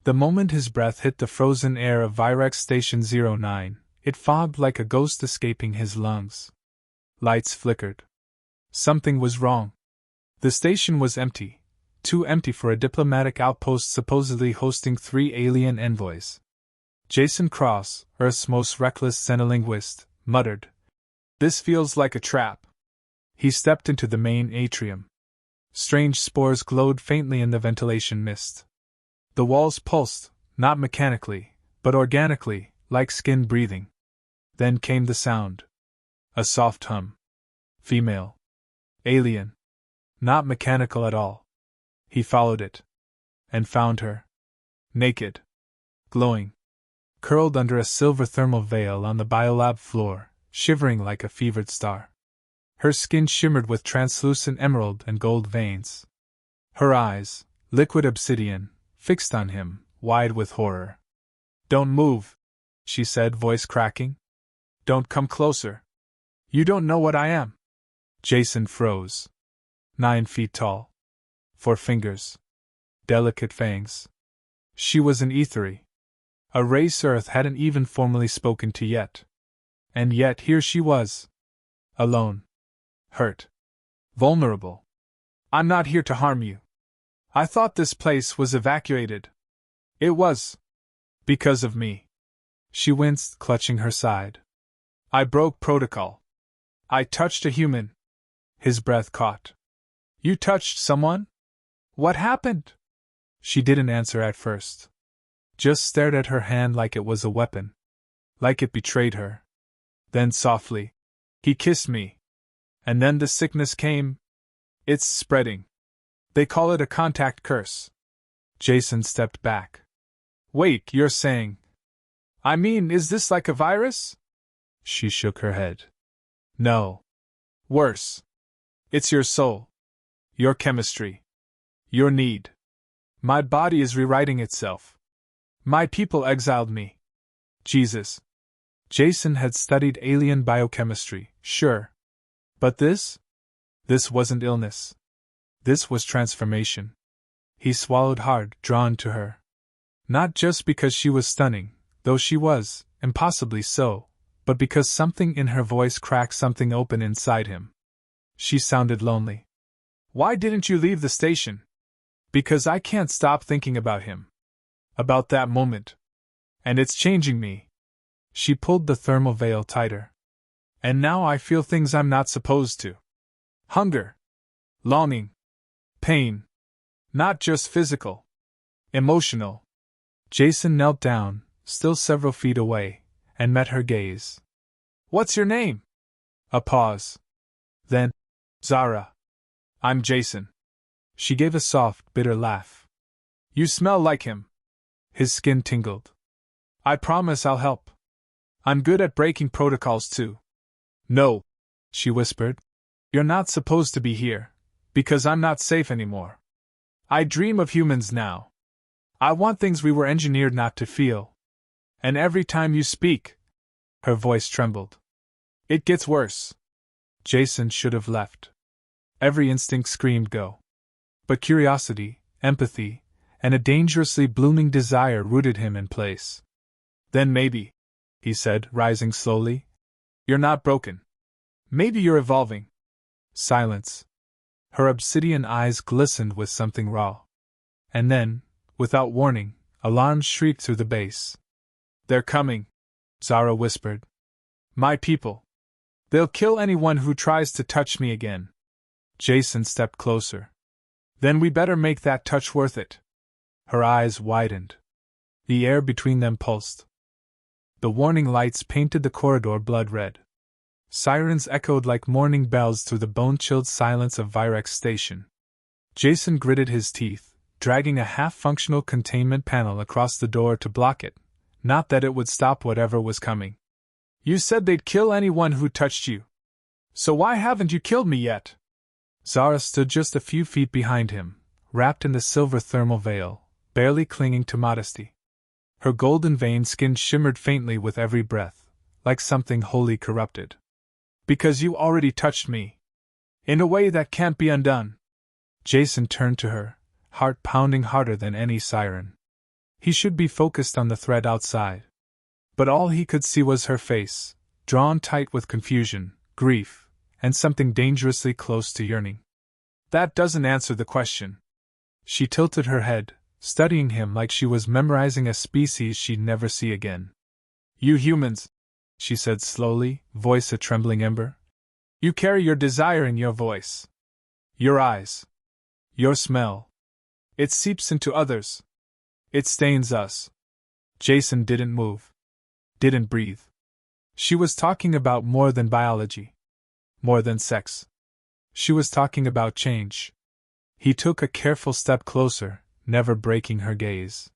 The moment his breath hit the frozen air of Virex Station 09, it fogged like a ghost escaping his lungs. Lights flickered. Something was wrong. The station was empty, too empty for a diplomatic outpost supposedly hosting 3 alien envoys. Jason Cross, Earth's most reckless xenolinguist, muttered, "This feels like a trap." He stepped into the main atrium. Strange spores glowed faintly in the ventilation mist. The walls pulsed, not mechanically, but organically, like skin breathing. Then came the sound. A soft hum. Female. Alien. Not mechanical at all. He followed it. And found her. Naked. Glowing. Curled under a silver thermal veil on the biolab floor, shivering like a fevered star. Her skin shimmered with translucent emerald and gold veins. Her eyes, liquid obsidian, fixed on him, wide with horror. "Don't move," she said, voice cracking. "Don't come closer. You don't know what I am." Jason froze. 9 feet tall. 4 fingers. Delicate fangs. She was an Aethery. A race Earth hadn't even formally spoken to yet. And yet here she was. Alone. Hurt. Vulnerable. "I'm not here to harm you. I thought this place was evacuated." "It was. Because of me." She winced, clutching her side. "I broke protocol. I touched a human." His breath caught. "You touched someone? What happened?" She didn't answer at first. Just stared at her hand like it was a weapon. Like it betrayed her. Then softly, "He kissed me. And then the sickness came. It's spreading. They call it a contact curse." Jason stepped back. "Wait, you're saying... I mean, is this like a virus?" She shook her head. "No. Worse. It's your soul. Your chemistry. Your need. My body is rewriting itself. My people exiled me." Jesus. Jason had studied alien biochemistry, sure. But this? This wasn't illness. This was transformation. He swallowed hard, drawn to her. Not just because she was stunning, though she was, impossibly so, but because something in her voice cracked something open inside him. She sounded lonely. "Why didn't you leave the station?" "Because I can't stop thinking about him. About that moment. And it's changing me." She pulled the thermal veil tighter. "And now I feel things I'm not supposed to. Hunger. Longing. Pain. Not just physical. Emotional." Jason knelt down, still several feet away, and met her gaze. "What's your name?" A pause. Then, "Zara. I'm Jason." She gave a soft, bitter laugh. "You smell like him." His skin tingled. "I promise I'll help. I'm good at breaking protocols too." "No," she whispered. "You're not supposed to be here, because I'm not safe anymore. I dream of humans now. I want things we were engineered not to feel. And every time you speak..." Her voice trembled. "It gets worse." Jason should have left. Every instinct screamed go. But curiosity, empathy, and a dangerously blooming desire rooted him in place. "Then maybe," he said, rising slowly, "you're not broken. Maybe you're evolving." Silence. Her obsidian eyes glistened with something raw. And then, without warning, alarms shrieked through the base. "They're coming," Zara whispered. "My people. They'll kill anyone who tries to touch me again." Jason stepped closer. "Then we better make that touch worth it." Her eyes widened. The air between them pulsed. The warning lights painted the corridor blood red. Sirens echoed like morning bells through the bone-chilled silence of Virex Station. Jason gritted his teeth, dragging a half-functional containment panel across the door to block it, not that it would stop whatever was coming. "You said they'd kill anyone who touched you. So why haven't you killed me yet?" Zara stood just a few feet behind him, wrapped in the silver thermal veil, barely clinging to modesty. Her golden-veined skin shimmered faintly with every breath, like something wholly corrupted. "Because you already touched me. In a way that can't be undone." Jason turned to her, heart pounding harder than any siren. He should be focused on the threat outside. But all he could see was her face, drawn tight with confusion, grief, and something dangerously close to yearning. That doesn't answer the question. She tilted her head, studying him like she was memorizing a species she'd never see again. You humans, she said slowly, voice a trembling ember. You carry your desire in your voice. Your eyes. Your smell. It seeps into others. It stains us. Jason didn't move. Didn't breathe. She was talking about more than biology. More than sex. She was talking about change. He took a careful step closer, never breaking her gaze.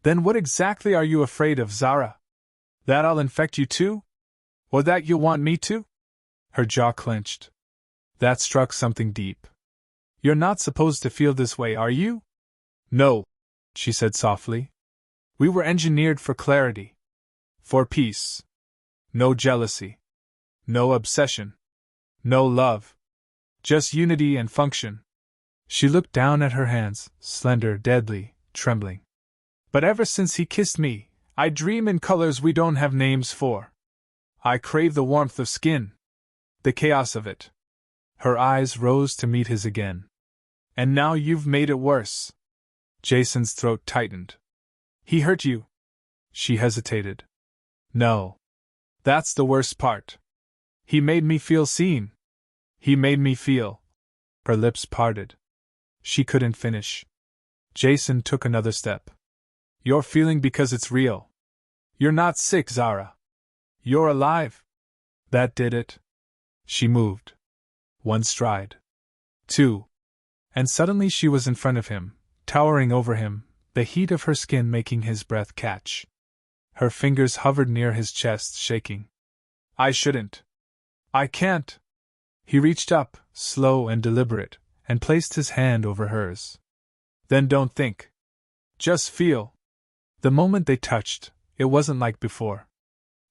Then what exactly are you afraid of, Zara? That I'll infect you too? Or that you'll want me to? Her jaw clenched. That struck something deep. You're not supposed to feel this way, are you? No, she said softly. We were engineered for clarity. For peace. No jealousy. No obsession. No love. Just unity and function. She looked down at her hands, slender, deadly, trembling. But ever since he kissed me, I dream in colors we don't have names for. I crave the warmth of skin. The chaos of it. Her eyes rose to meet his again. And now you've made it worse. Jason's throat tightened. He hurt you? She hesitated. No. That's the worst part. He made me feel seen. He made me feel. Her lips parted. She couldn't finish. Jason took another step. You're feeling because it's real. You're not sick, Zara. You're alive. That did it. She moved. One stride. Two. And suddenly she was in front of him, towering over him, the heat of her skin making his breath catch. Her fingers hovered near his chest, shaking. I shouldn't. I can't. He reached up, slow and deliberate, and placed his hand over hers. Then don't think. Just feel. The moment they touched, it wasn't like before.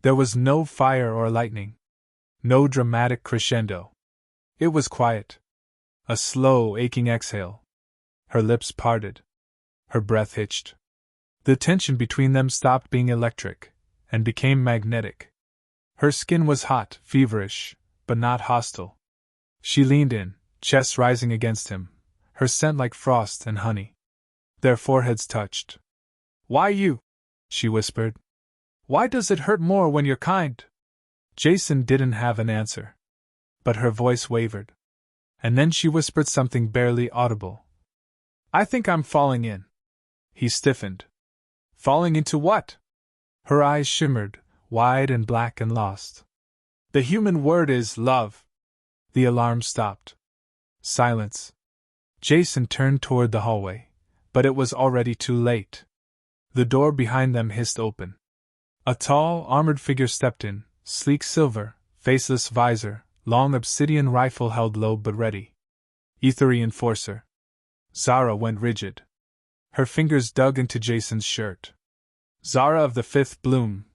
There was no fire or lightning. No dramatic crescendo. It was quiet. A slow, aching exhale. Her lips parted. Her breath hitched. The tension between them stopped being electric, and became magnetic. Her skin was hot, feverish, but not hostile. She leaned in, chest rising against him, her scent like frost and honey. Their foreheads touched. Why you? She whispered. Why does it hurt more when you're kind? Jason didn't have an answer. But her voice wavered. And then she whispered something barely audible. I think I'm falling in. He stiffened. Falling into what? Her eyes shimmered, wide and black and lost. The human word is love. The alarm stopped. Silence. Jason turned toward the hallway, but it was already too late. The door behind them hissed open. A tall, armored figure stepped in, sleek silver, faceless visor, long obsidian rifle held low but ready. Ethery enforcer. Zara went rigid. Her fingers dug into Jason's shirt. Zara of the Fifth Bloom.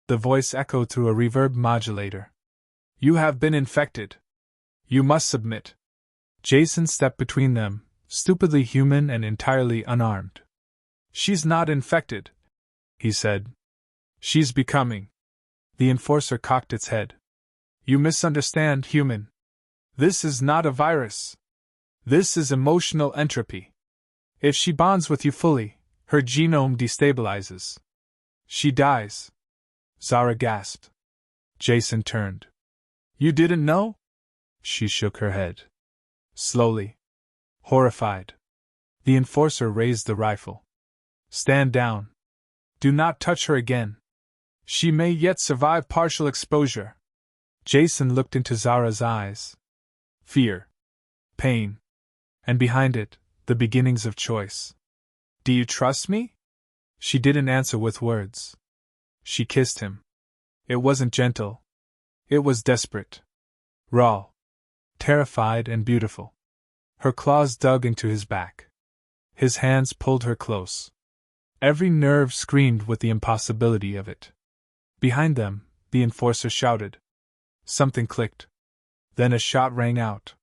The voice echoed through a reverb modulator. You have been infected. You must submit. Jason stepped between them, stupidly human and entirely unarmed. She's not infected, he said. She's becoming. The enforcer cocked its head. You misunderstand, human. This is not a virus. This is emotional entropy. If she bonds with you fully, her genome destabilizes. She dies. Zara gasped. Jason turned. You didn't know? She shook her head. Slowly. Horrified. The enforcer raised the rifle. Stand down. Do not touch her again. She may yet survive partial exposure. Jason looked into Zara's eyes. Fear. Pain. And behind it, the beginnings of choice. Do you trust me? She didn't answer with words. She kissed him. It wasn't gentle. It was desperate. Raw. Terrified and beautiful. Her claws dug into his back. His hands pulled her close. Every nerve screamed with the impossibility of it. Behind them, the enforcer shouted. Something clicked. Then a shot rang out.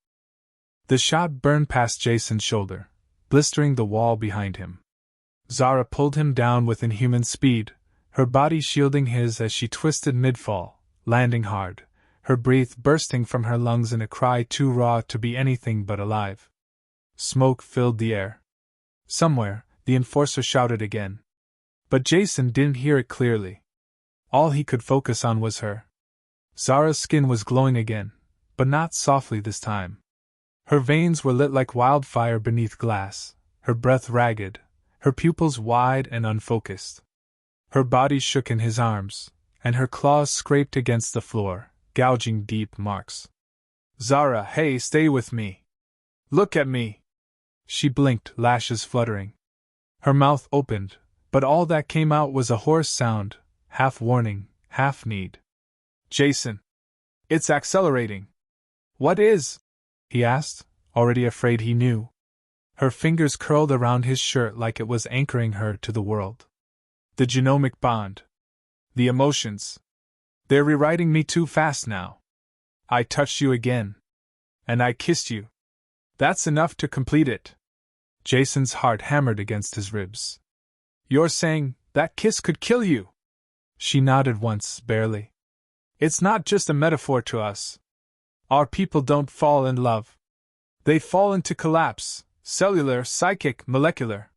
The shot burned past Jason's shoulder, blistering the wall behind him. Zara pulled him down with inhuman speed, her body shielding his as she twisted mid-fall, landing hard, her breath bursting from her lungs in a cry too raw to be anything but alive. Smoke filled the air. Somewhere, the enforcer shouted again. But Jason didn't hear it clearly. All he could focus on was her. Zara's skin was glowing again, but not softly this time. Her veins were lit like wildfire beneath glass, her breath ragged, her pupils wide and unfocused. Her body shook in his arms, and her claws scraped against the floor, gouging deep marks. Zara, hey, stay with me. Look at me. She blinked, lashes fluttering. Her mouth opened, but all that came out was a hoarse sound, half warning, half need. Jason. It's accelerating. What is? He asked, already afraid he knew. Her fingers curled around his shirt like it was anchoring her to the world. The genomic bond. The emotions. They're rewriting me too fast now. I touched you again. And I kissed you. That's enough to complete it. Jason's heart hammered against his ribs. You're saying that kiss could kill you? She nodded once, barely. It's not just a metaphor to us. Our people don't fall in love. They fall into collapse, cellular, psychic, molecular.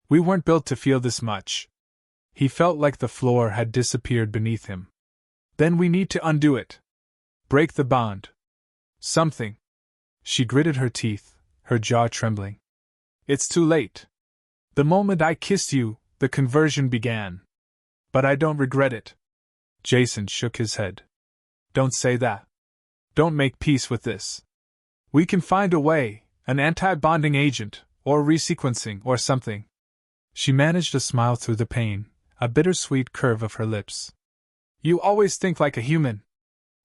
We weren't built to feel this much. He felt like the floor had disappeared beneath him. Then we need to undo it. Break the bond. Something. She gritted her teeth, her jaw trembling. It's too late. The moment I kissed you, the conversion began. But I don't regret it. Jason shook his head. Don't say that. Don't make peace with this. We can find a way, an anti-bonding agent, or resequencing, or something. She managed a smile through the pain, a bittersweet curve of her lips. You always think like a human.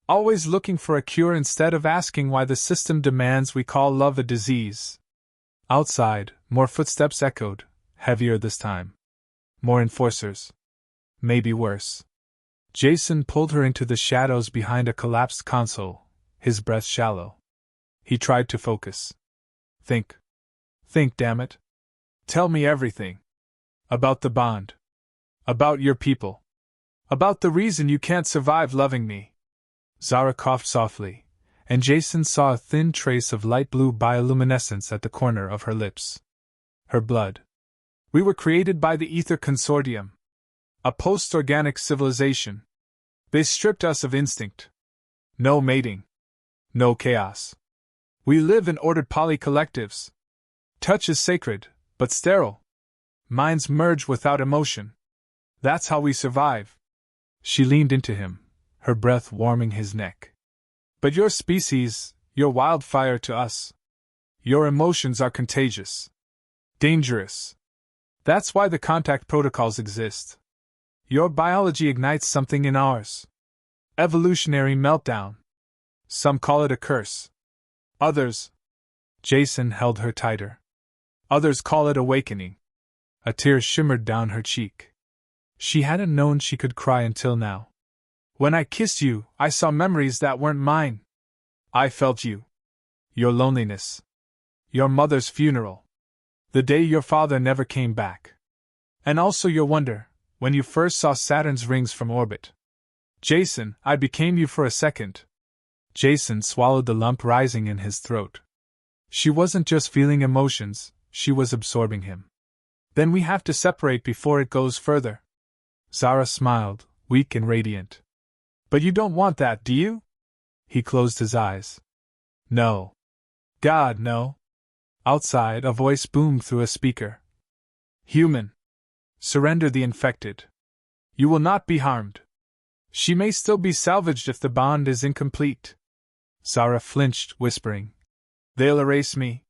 Always looking for a cure instead of asking why the system demands we call love a disease. Outside, more footsteps echoed, heavier this time. More enforcers. Maybe worse. Jason pulled her into the shadows behind a collapsed console, his breath shallow. He tried to focus. Think. Think, damn it. Tell me everything. About the bond. About your people. About the reason you can't survive loving me. Zara coughed softly, and Jason saw a thin trace of light blue bioluminescence at the corner of her lips. Her blood. We were created by the Ether Consortium. A post-organic civilization. They stripped us of instinct. No mating. No chaos. We live in ordered polycollectives. Touch is sacred, but sterile. Minds merge without emotion. That's how we survive. She leaned into him, her breath warming his neck. But your species, you're wildfire to us. Your emotions are contagious. Dangerous. That's why the contact protocols exist. Your biology ignites something in ours. Evolutionary meltdown. Some call it a curse. Others. Jason held her tighter. Others call it awakening. A tear shimmered down her cheek. She hadn't known she could cry until now. When I kissed you, I saw memories that weren't mine. I felt you. Your loneliness. Your mother's funeral. The day your father never came back. And also your wonder, when you first saw Saturn's rings from orbit. Jason, I became you for a second. Jason swallowed the lump rising in his throat. She wasn't just feeling emotions, she was absorbing him. Then we have to separate before it goes further. Zara smiled, weak and radiant. But you don't want that, do you? He closed his eyes. No. God, no. Outside, a voice boomed through a speaker. Human. Surrender the infected. You will not be harmed. She may still be salvaged if the bond is incomplete. Zara flinched, whispering. They'll erase me.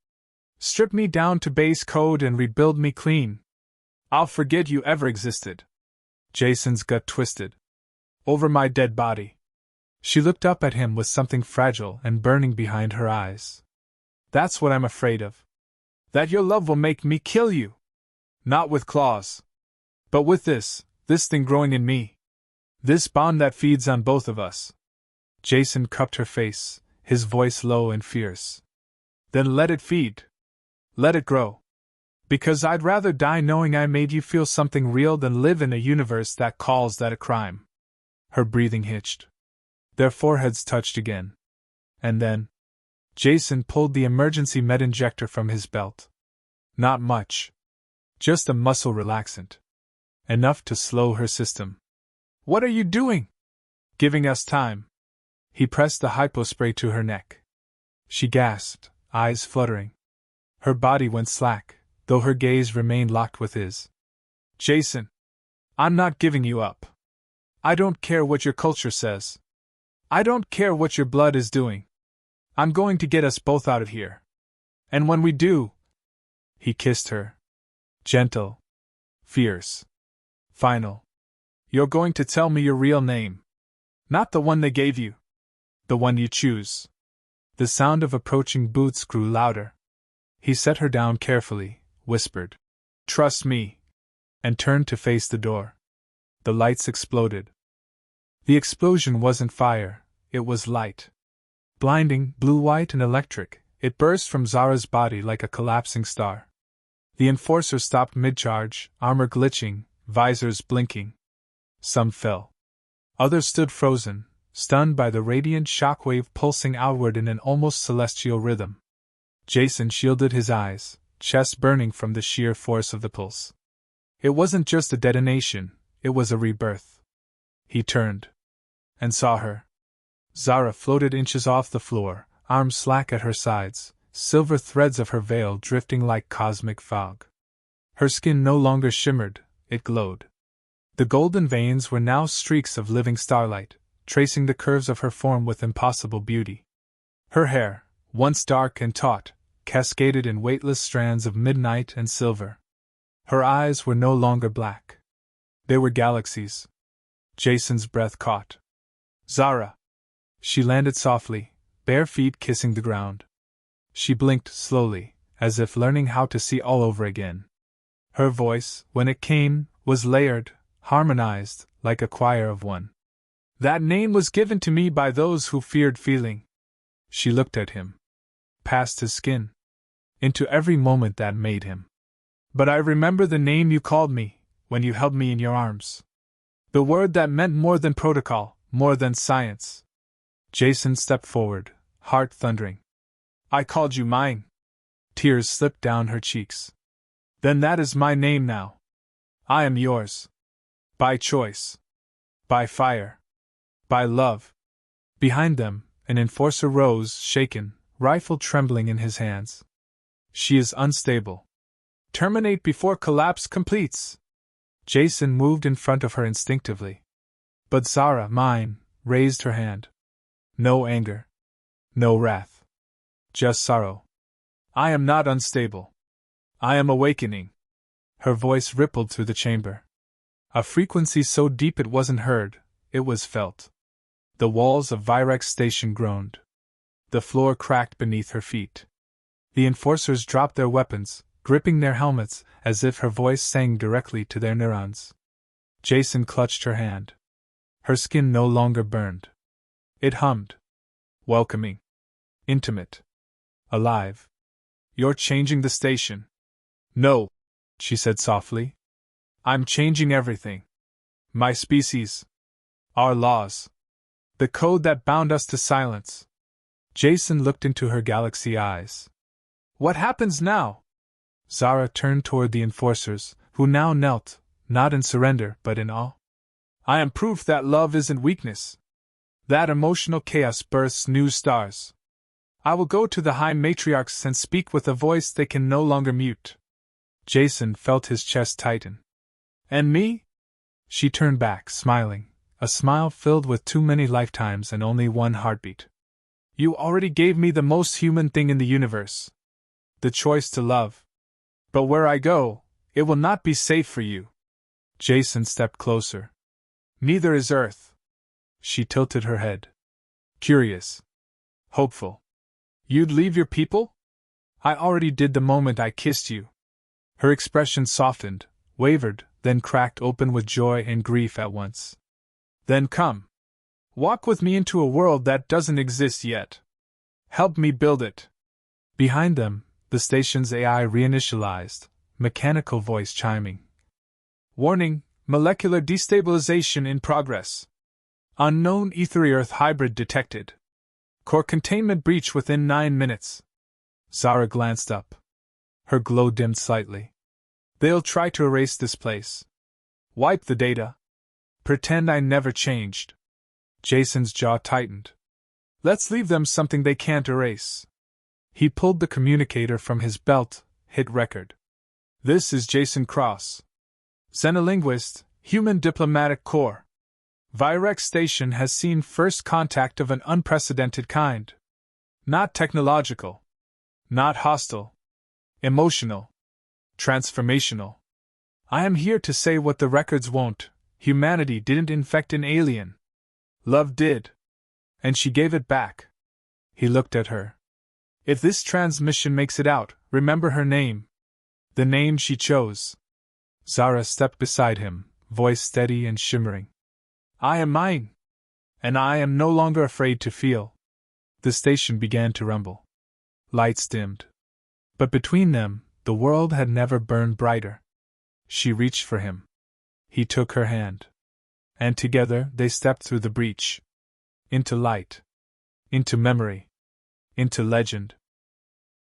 Strip me down to base code and rebuild me clean. I'll forget you ever existed. Jason's gut twisted. Over my dead body. She looked up at him with something fragile and burning behind her eyes. That's what I'm afraid of. That your love will make me kill you. Not with claws. But with this thing growing in me. This bond that feeds on both of us. Jason cupped her face, his voice low and fierce. Then let it feed. Let it grow. Because I'd rather die knowing I made you feel something real than live in a universe that calls that a crime. Her breathing hitched. Their foreheads touched again. And then, Jason pulled the emergency med injector from his belt. Not much. Just a muscle relaxant. Enough to slow her system. What are you doing? Giving us time. He pressed the hypospray to her neck. She gasped, eyes fluttering. Her body went slack, though her gaze remained locked with his. Jason, I'm not giving you up. I don't care what your culture says. I don't care what your blood is doing. I'm going to get us both out of here. And when we do... He kissed her. Gentle. Fierce. Final. You're going to tell me your real name. Not the one they gave you. The one you choose. The sound of approaching boots grew louder. He set her down carefully, whispered, Trust me, and turned to face the door. The lights exploded. The explosion wasn't fire, it was light. Blinding, blue-white and electric, it burst from Zara's body like a collapsing star. The Enforcer stopped mid-charge, armor glitching, visors blinking. Some fell. Others stood frozen, stunned by the radiant shockwave pulsing outward in an almost celestial rhythm. Jason shielded his eyes, chest burning from the sheer force of the pulse. It wasn't just a detonation, it was a rebirth. He turned. And saw her. Zara floated inches off the floor, arms slack at her sides, silver threads of her veil drifting like cosmic fog. Her skin no longer shimmered, it glowed. The golden veins were now streaks of living starlight, tracing the curves of her form with impossible beauty. Her hair, once dark and taut, cascaded in weightless strands of midnight and silver. Her eyes were no longer black. They were galaxies. Jason's breath caught. Zara! She landed softly, bare feet kissing the ground. She blinked slowly, as if learning how to see all over again. Her voice, when it came, was layered, harmonized, like a choir of one. That name was given to me by those who feared feeling. She looked at him. Past his skin. Into every moment that made him. But I remember the name you called me, when you held me in your arms. The word that meant more than protocol, more than science. Jason stepped forward, heart thundering. I called you mine. Tears slipped down her cheeks. Then that is my name now. I am yours. By choice. By fire. By love. Behind them, an Enforcer rose, shaken, rifle trembling in his hands. She is unstable. Terminate before collapse completes. Jason moved in front of her instinctively. But Zara, mine, raised her hand. No anger. No wrath. Just sorrow. I am not unstable. I am awakening. Her voice rippled through the chamber. A frequency so deep it wasn't heard, it was felt. The walls of Virex Station groaned. The floor cracked beneath her feet. The Enforcers dropped their weapons, gripping their helmets, as if her voice sang directly to their neurons. Jason clutched her hand. Her skin no longer burned. It hummed. Welcoming. Intimate. Alive. You're changing the station. No, she said softly. I'm changing everything. My species. Our laws. The code that bound us to silence. Jason looked into her galaxy eyes. What happens now? Zara turned toward the Enforcers, who now knelt, not in surrender but in awe. I am proof that love isn't weakness. That emotional chaos births new stars. I will go to the High Matriarchs and speak with a voice they can no longer mute. Jason felt his chest tighten. And me? She turned back, smiling, a smile filled with too many lifetimes and only one heartbeat. You already gave me the most human thing in the universe. The choice to love. But where I go, it will not be safe for you. Jason stepped closer. Neither is Earth. She tilted her head. Curious. Hopeful. You'd leave your people? I already did the moment I kissed you. Her expression softened, wavered, then cracked open with joy and grief at once. Then come. Walk with me into a world that doesn't exist yet. Help me build it. Behind them, the station's AI reinitialized, mechanical voice chiming. Warning, molecular destabilization in progress. Unknown Ether-Earth hybrid detected. Core containment breach within 9 minutes. Zara glanced up. Her glow dimmed slightly. They'll try to erase this place. Wipe the data. Pretend I never changed. Jason's jaw tightened. Let's leave them something they can't erase. He pulled the communicator from his belt, hit record. This is Jason Cross. Xenolinguist, Human Diplomatic Corps. Virex Station has seen first contact of an unprecedented kind. Not technological. Not hostile. Emotional. Transformational. I am here to say what the records won't. Humanity didn't infect an alien. Love did. And she gave it back. He looked at her. If this transmission makes it out, remember her name. The name she chose. Zara stepped beside him, voice steady and shimmering. I am mine. And I am no longer afraid to feel. The station began to rumble. Lights dimmed. But between them, the world had never burned brighter. She reached for him. He took her hand. And together they stepped through the breach. Into light. Into memory. Into legend.